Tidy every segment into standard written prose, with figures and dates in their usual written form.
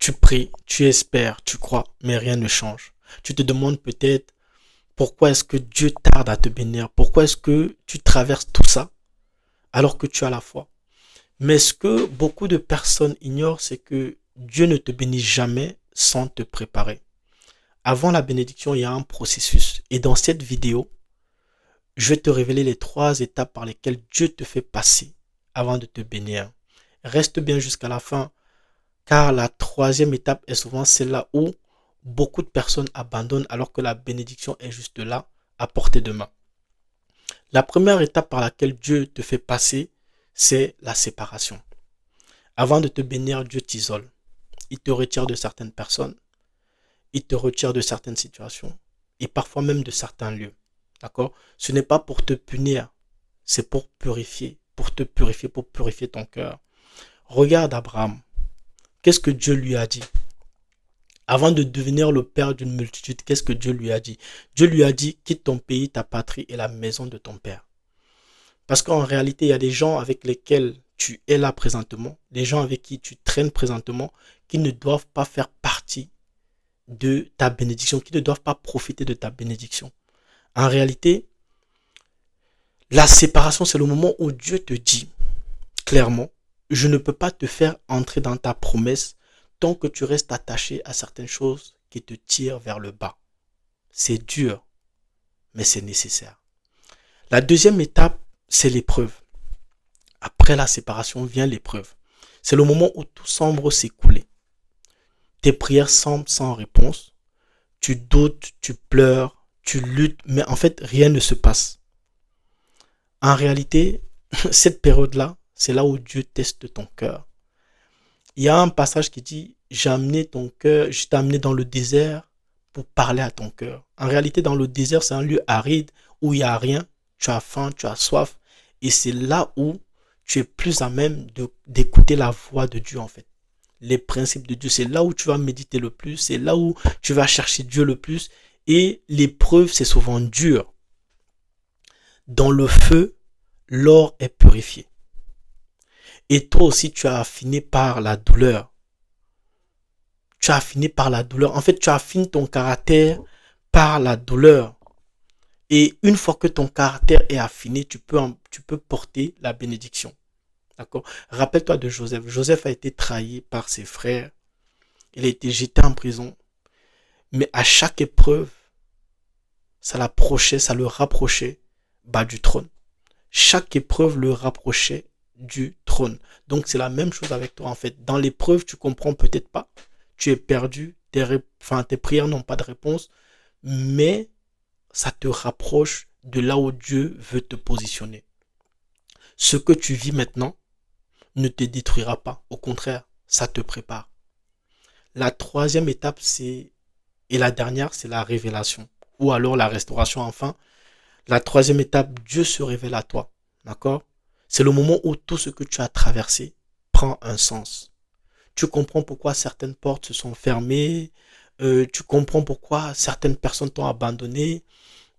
Tu pries, tu espères, tu crois, mais rien ne change. Tu te demandes peut-être pourquoi est-ce que Dieu tarde à te bénir? Pourquoi est-ce que tu traverses tout ça alors que tu as la foi? Mais ce que beaucoup de personnes ignorent, c'est que Dieu ne te bénit jamais sans te préparer. Avant la bénédiction, il y a un processus. Et dans cette vidéo, je vais te révéler les 3 étapes par lesquelles Dieu te fait passer avant de te bénir. Reste bien jusqu'à la fin, car la 3e étape est souvent celle-là où beaucoup de personnes abandonnent alors que la bénédiction est juste là, à portée de main. La première étape par laquelle Dieu te fait passer, c'est la séparation. Avant de te bénir, Dieu t'isole. Il te retire de certaines personnes, il te retire de certaines situations et parfois même de certains lieux. D'accord? Ce n'est pas pour te punir, c'est pour purifier, pour purifier ton cœur. Regarde Abraham. Qu'est-ce que Dieu lui a dit? Avant de devenir le père d'une multitude, qu'est-ce que Dieu lui a dit? Dieu lui a dit, quitte ton pays, ta patrie et la maison de ton père. Parce qu'en réalité, il y a des gens avec lesquels tu es là présentement, les gens avec qui tu traînes présentement, qui ne doivent pas faire partie de ta bénédiction, qui ne doivent pas profiter de ta bénédiction. En réalité, la séparation, c'est le moment où Dieu te dit clairement, je ne peux pas te faire entrer dans ta promesse tant que tu restes attaché à certaines choses qui te tirent vers le bas. C'est dur, mais c'est nécessaire. La 2e étape, c'est l'épreuve. Après la séparation vient l'épreuve. C'est le moment où tout semble s'écouler. Tes prières semblent sans réponse. Tu doutes, tu pleures, tu luttes, mais en fait, rien ne se passe. En réalité, cette période-là, c'est là où Dieu teste ton cœur. Il y a un passage qui dit, j'ai amené ton cœur, je t'ai amené dans le désert pour parler à ton cœur. En réalité, dans le désert, c'est un lieu aride où il n'y a rien. Tu as faim, tu as soif. Et c'est là où tu es plus à même d'écouter la voix de Dieu en fait. Les principes de Dieu, c'est là où tu vas méditer le plus, c'est là où tu vas chercher Dieu le plus. Et l'épreuve, c'est souvent dur. Dans le feu, l'or est purifié. Et toi aussi, tu as affiné par la douleur. Tu as affiné par la douleur. En fait, tu affines ton caractère par la douleur. Et une fois que ton caractère est affiné, tu peux porter la bénédiction. D'accord? Rappelle-toi de Joseph. Joseph a été trahi par ses frères. Il a été jeté en prison. Mais à chaque épreuve, ça le rapprochait du trône. Chaque épreuve le rapprochait du trône. Donc c'est la même chose avec toi en fait. Dans l'épreuve, tu comprends peut-être pas. Tu es perdu. Tes prières n'ont pas de réponse. Mais ça te rapproche de là où Dieu veut te positionner. Ce que tu vis maintenant ne te détruira pas. Au contraire, ça te prépare. La 3e étape, et la dernière, c'est la révélation. Ou alors la restauration, enfin. La 3e étape, Dieu se révèle à toi. D'accord? C'est le moment où tout ce que tu as traversé prend un sens. Tu comprends pourquoi certaines portes se sont fermées. Tu comprends pourquoi certaines personnes t'ont abandonné.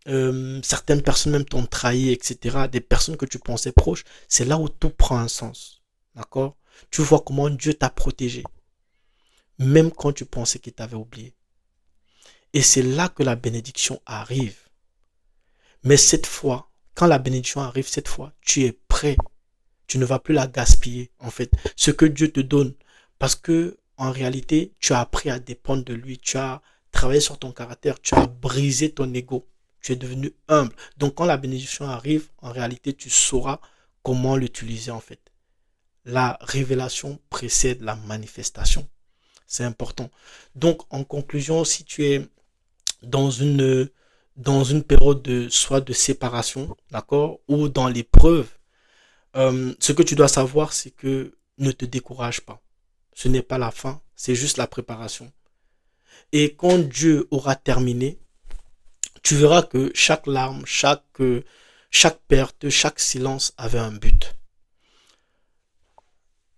Certaines personnes même t'ont trahi, etc. Des personnes que tu pensais proches. C'est là où tout prend un sens. D'accord? Tu vois comment Dieu t'a protégé. Même quand tu pensais qu'il t'avait oublié. Et c'est là que la bénédiction arrive. Mais cette fois, quand la bénédiction arrive cette fois, tu es prêt. Tu ne vas plus la gaspiller, en fait. Ce que Dieu te donne. Parce que, en réalité, tu as appris à dépendre de lui. Tu as travaillé sur ton caractère. Tu as brisé ton ego. Tu es devenu humble. Donc, quand la bénédiction arrive, en réalité, tu sauras comment l'utiliser, en fait. La révélation précède la manifestation. C'est important. Donc, en conclusion, si tu es dans une période soit de séparation, d'accord, ou dans l'épreuve, ce que tu dois savoir, c'est que ne te décourage pas. Ce n'est pas la fin, c'est juste la préparation. Et quand Dieu aura terminé, tu verras que chaque larme, chaque perte, chaque silence avait un but.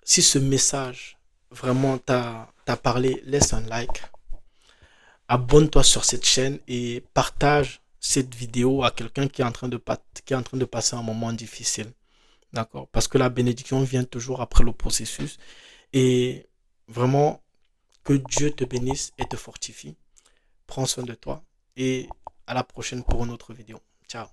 Si ce message vraiment t'a parlé, laisse un like. Abonne-toi sur cette chaîne et partage cette vidéo à quelqu'un qui est en train de passer un moment difficile. D'accord? Parce que la bénédiction vient toujours après le processus. Et vraiment, Que Dieu te bénisse et te fortifie. Prends soin de toi et à la prochaine pour une autre vidéo. Ciao.